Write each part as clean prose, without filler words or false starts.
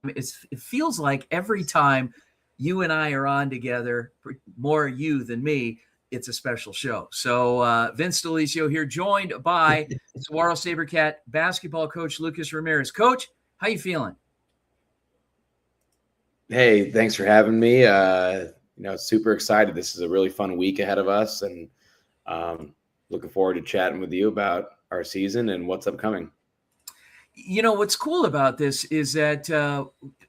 it feels like every time you and I are on together, more you than me, it's a special show. So Vince D'Alicio here, joined by Saguaro SaberCat basketball coach Lucas Ramirez. Coach, how you feeling? Hey, thanks for having me. Super excited. This is a really fun week ahead of us, and looking forward to chatting with you about our season and what's upcoming. You know, what's cool about this is that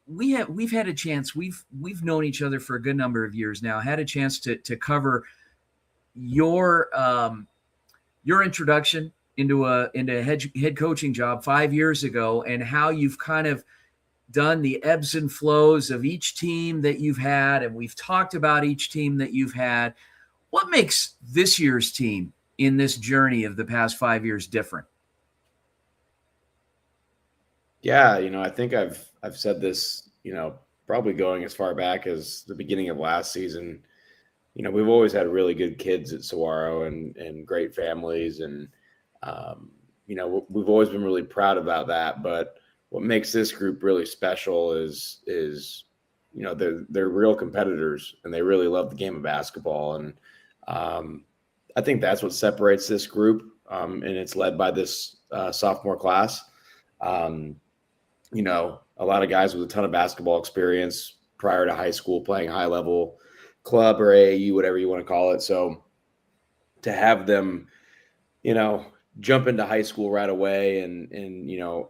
we've had a chance. We've known each other for a good number of years now. Had a chance to cover your introduction into a head coaching job 5 years ago, and how you've kind of done the ebbs and flows of each team that you've had, and we've talked about each team that you've had. What makes this year's team in this journey of the past 5 years different? Yeah, I think I've said this, probably going as far back as the beginning of last season. We've always had really good kids at Saguaro and great families, and we've always been really proud about that. But what makes this group really special is they're real competitors, and they really love the game of basketball. And I think that's what separates this group, and it's led by this sophomore class. A lot of guys with a ton of basketball experience prior to high school, playing high level club or AAU, whatever you want to call it. So to have them, jump into high school right away and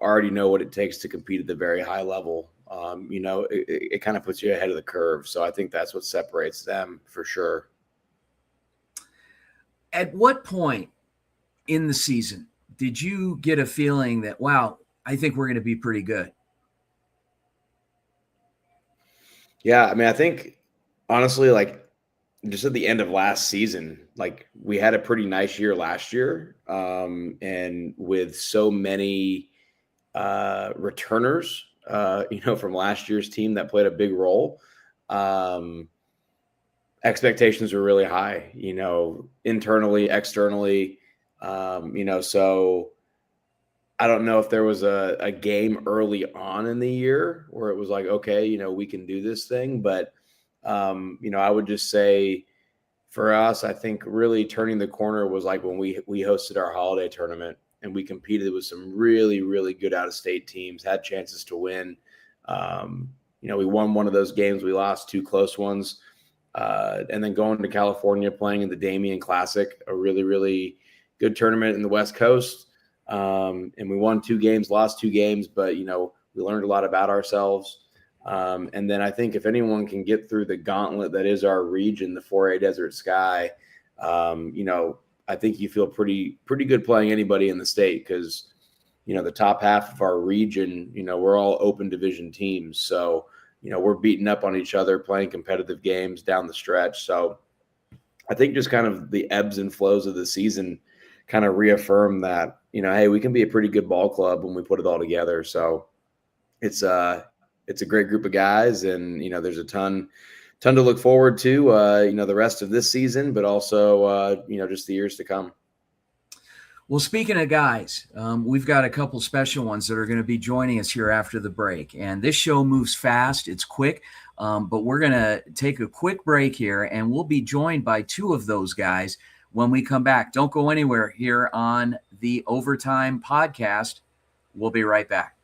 already know what it takes to compete at the very high level, it kind of puts you ahead of the curve. So I think that's what separates them for sure. At what point in the season did you get a feeling that, wow, I think we're going to be pretty good? Yeah, I mean, I think honestly, just at the end of last season, we had a pretty nice year last year, and with so many returners, from last year's team that played a big role, expectations were really high, internally, externally, so I don't know if there was a game early on in the year where it was like, okay, we can do this thing. But, I would just say for us, I think really turning the corner was like when we hosted our holiday tournament and we competed with some really, really good out-of-state teams, had chances to win. We won one of those games. We lost two close ones. And then going to California, playing in the Damien Classic, a really, really good tournament in the West Coast. And we won 2 games, lost 2 games, but, we learned a lot about ourselves. And then I think if anyone can get through the gauntlet that is our region, the 4A Desert Sky, I think you feel pretty good playing anybody in the state because, the top half of our region, we're all open division teams. So, we're beating up on each other, playing competitive games down the stretch. So I think just kind of the ebbs and flows of the season kind of reaffirm that, hey, we can be a pretty good ball club when we put it all together. So it's a great group of guys, and, there's a ton to look forward to, the rest of this season, but also, just the years to come. Well, speaking of guys, we've got a couple special ones that are going to be joining us here after the break. And this show moves fast. It's quick, but we're going to take a quick break here, and we'll be joined by 2 of those guys when we come back. Don't go anywhere here on the Overtime Podcast. We'll be right back.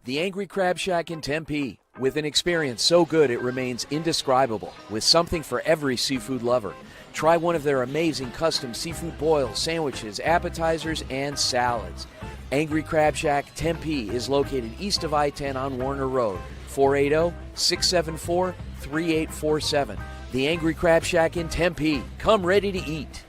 The Angry Crab Shack in Tempe, with an experience so good it remains indescribable, with something for every seafood lover. Try one of their amazing custom seafood boils, sandwiches, appetizers, and salads. Angry Crab Shack Tempe is located east of I-10 on Warner Road, 480-674-3847. The Angry Crab Shack in Tempe. Come ready to eat.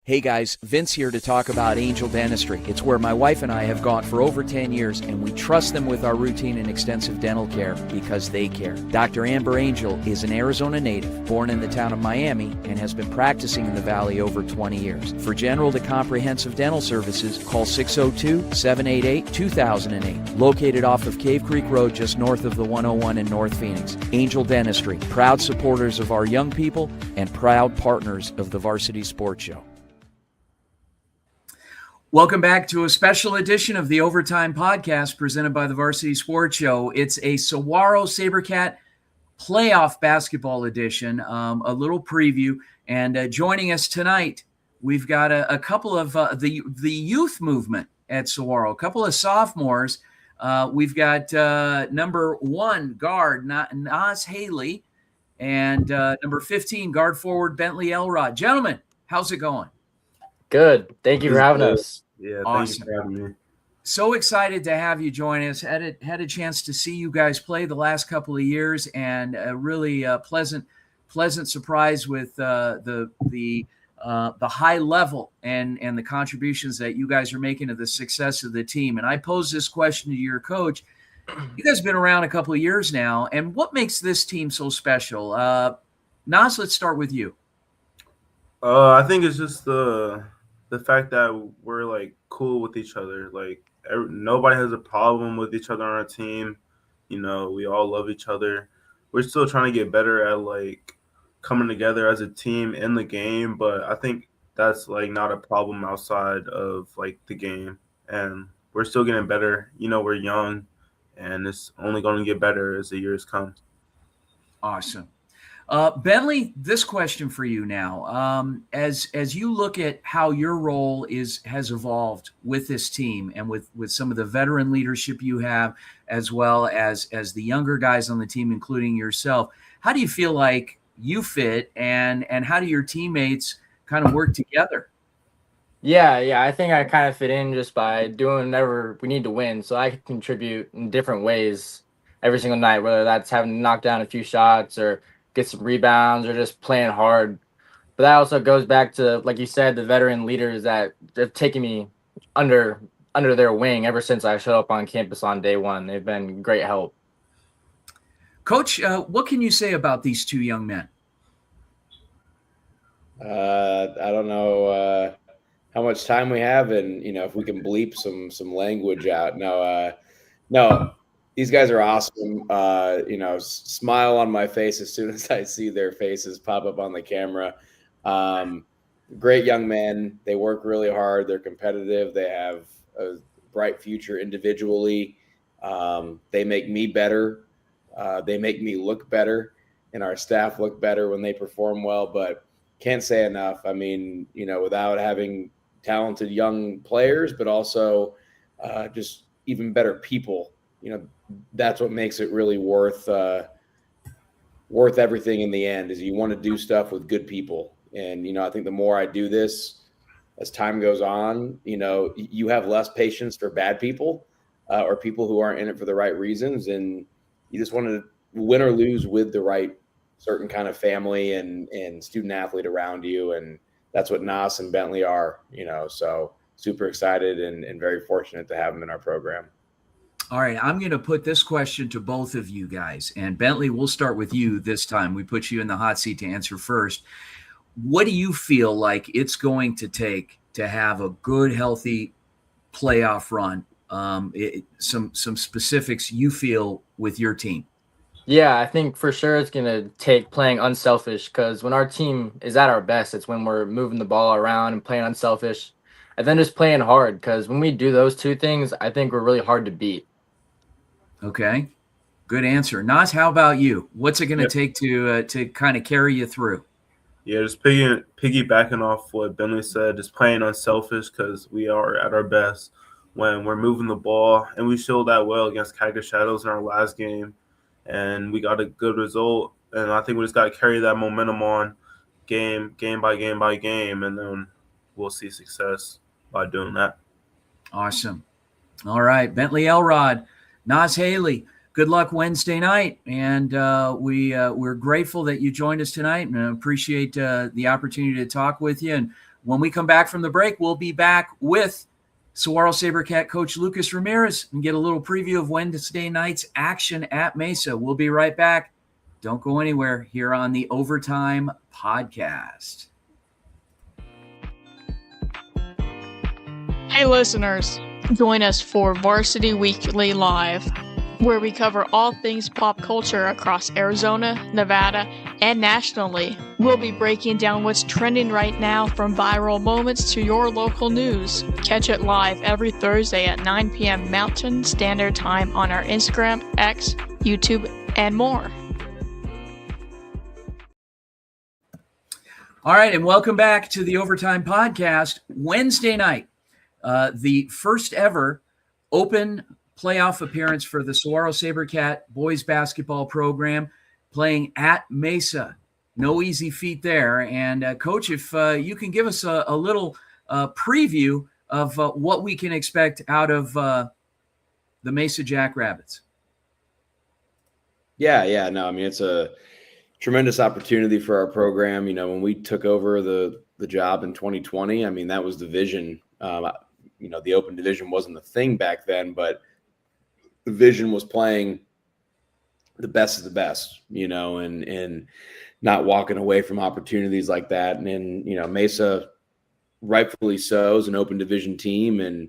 Hey guys, Vince here to talk about Angel Dentistry. It's where my wife and I have gone for over 10 years, and we trust them with our routine and extensive dental care because they care. Dr. Amber Angel is an Arizona native, born in the town of Miami, and has been practicing in the Valley over 20 years. For general to comprehensive dental services, call 602-788-2008. Located off of Cave Creek Road just north of the 101 in North Phoenix. Angel Dentistry, proud supporters of our young people and proud partners of the Varsity Sports Show. Welcome back to a special edition of the Overtime Podcast presented by the Varsity Sports Show. It's a Saguaro SaberCat playoff basketball edition, a little preview. And joining us tonight, we've got a couple of the youth movement at Saguaro, a couple of sophomores. We've got number 1 guard, Nas Haley, and number 15 guard forward, Bentley Elrod. Gentlemen, how's it going? Good. Thank you for having us. Yeah, Awesome. Thank you for having me. So excited to have you join us. Had a chance to see you guys play the last couple of years, and a really pleasant surprise with the high level and the contributions that you guys are making to the success of the team. And I pose this question to your coach. You guys have been around a couple of years now, and what makes this team so special? Nas, let's start with you. I think it's just the fact that we're like cool with each other. Like nobody has a problem with each other on our team. You know, we all love each other. We're still trying to get better at like coming together as a team in the game, but I think that's like not a problem outside of like the game. And we're still getting better. You know, we're young, and it's only going to get better as the years come. Awesome. Bentley, this question for you now. As you look at how your role has evolved with this team and with some of the veteran leadership you have, as well as the younger guys on the team, including yourself, how do you feel like you fit, and how do your teammates kind of work together? Yeah, I think I kind of fit in just by doing whatever we need to win, so I can contribute in different ways every single night, whether that's having to knock down a few shots or get some rebounds or just playing hard. But that also goes back to, like you said, the veteran leaders that have taken me under their wing ever since I showed up on campus on day one. They've been great help. Coach, what can you say about these two young men? I don't know how much time we have, and if we can bleep some language out. No, these guys are awesome. Smile on my face as soon as I see their faces pop up on the camera. Great young men. They work really hard. They're competitive. They have a bright future individually. They make me better. They make me look better, and our staff look better when they perform well. But can't say enough. I mean, without having talented young players, but also just even better people, that's what makes it really worth everything in the end, is you want to do stuff with good people. And, I think the more I do this, as time goes on, you have less patience for bad people or people who aren't in it for the right reasons. And you just want to win or lose with the right certain kind of family and student athlete around you. And that's what Nas and Bentley are, so super excited and very fortunate to have them in our program. All right, I'm going to put this question to both of you guys. And Bentley, we'll start with you this time. We put you in the hot seat to answer first. What do you feel like it's going to take to have a good, healthy playoff run? Some specifics you feel with your team. Yeah, I think for sure it's going to take playing unselfish, because when our team is at our best, it's when we're moving the ball around and playing unselfish, and then just playing hard, because when we do those two things, I think we're really hard to beat. Okay, good answer. Nas, how about you? What's it going to take to kind of carry you through? Yeah, just piggybacking off what Bentley said, just playing unselfish, because we are at our best when we're moving the ball, and we showed that well against Kagger Shadows in our last game, and we got a good result. And I think we just got to carry that momentum on game by game, and then we'll see success by doing that. Awesome. All right, Bentley Elrod, Nas Haley, good luck Wednesday night. And we're grateful that you joined us tonight, and appreciate the opportunity to talk with you. And when we come back from the break, we'll be back with Saguaro SaberCat coach Lucas Ramirez and get a little preview of Wednesday night's action at Mesa. We'll be right back. Don't go anywhere here on the Overtime Podcast. Hey listeners, join us for Varsity Weekly Live. where we cover all things pop culture across Arizona, Nevada, and nationally. We'll be breaking down what's trending right now, from viral moments to your local news. Catch it live every Thursday at 9 p.m. Mountain Standard Time on our Instagram, X, YouTube, and more. All right, and welcome back to the Overtime Podcast. Wednesday night, the first ever open playoff appearance for the Saguaro SaberCat boys basketball program, playing at Mesa. No easy feat there. And Coach, if you can give us a little preview of what we can expect out of the Mesa Jackrabbits. Yeah. No, I mean, it's a tremendous opportunity for our program. You know, when we took over the job in 2020, I mean, that was the vision. The open division wasn't the thing back then, but the vision was playing the best of the best, and not walking away from opportunities like that. And then, Mesa, rightfully so, is an open division team, and,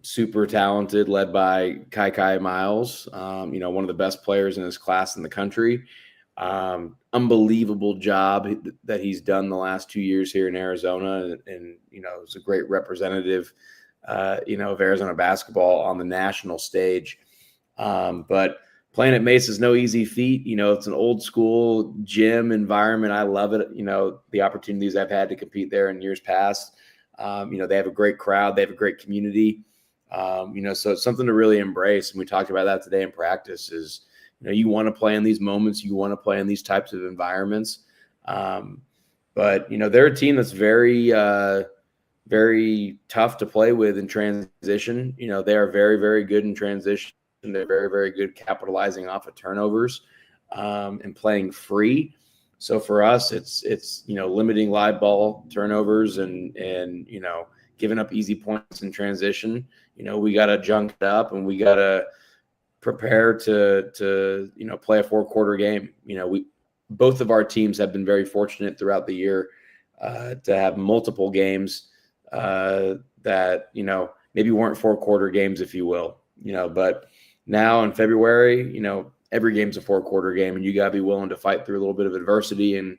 super talented, led by Kai Miles, one of the best players in his class in the country. Unbelievable job that he's done the last 2 years here in Arizona. And is a great representative, of Arizona basketball on the national stage. But playing at Mesa is no easy feat. It's an old school gym environment. I love it. The opportunities I've had to compete there in years past. They have a great crowd. They have a great community. So it's something to really embrace. And we talked about that today in practice is, you want to play in these moments. You want to play in these types of environments. But they're a team that's very, very tough to play with in transition. They are very, very good in transition. They're very, very good capitalizing off of turnovers and playing free. So for us, it's limiting live ball turnovers and giving up easy points in transition. We got to junk it up, and we got to prepare to play a 4-quarter game. Both of our teams have been very fortunate throughout the year to have multiple games that maybe weren't 4-quarter games, if you will. But now in February, every game's a 4-quarter game, and you got to be willing to fight through a little bit of adversity and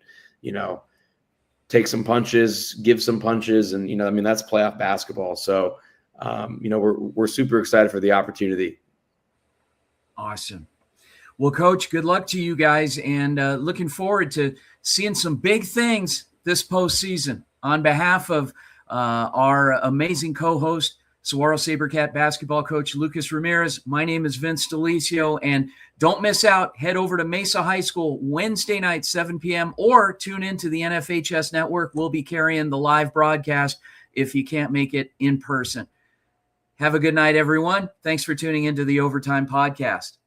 take some punches, give some punches, and that's playoff basketball. So we're super excited for the opportunity. Awesome. Well, Coach, good luck to you guys, and looking forward to seeing some big things this postseason. On behalf of our amazing co-host, Saguaro SaberCat basketball coach Lucas Ramirez, my name is Vince Delicio, and don't miss out. Head over to Mesa High School Wednesday night, 7 p.m., or tune into the NFHS network. We'll be carrying the live broadcast if you can't make it in person. Have a good night, everyone. Thanks for tuning into the Overtime Podcast.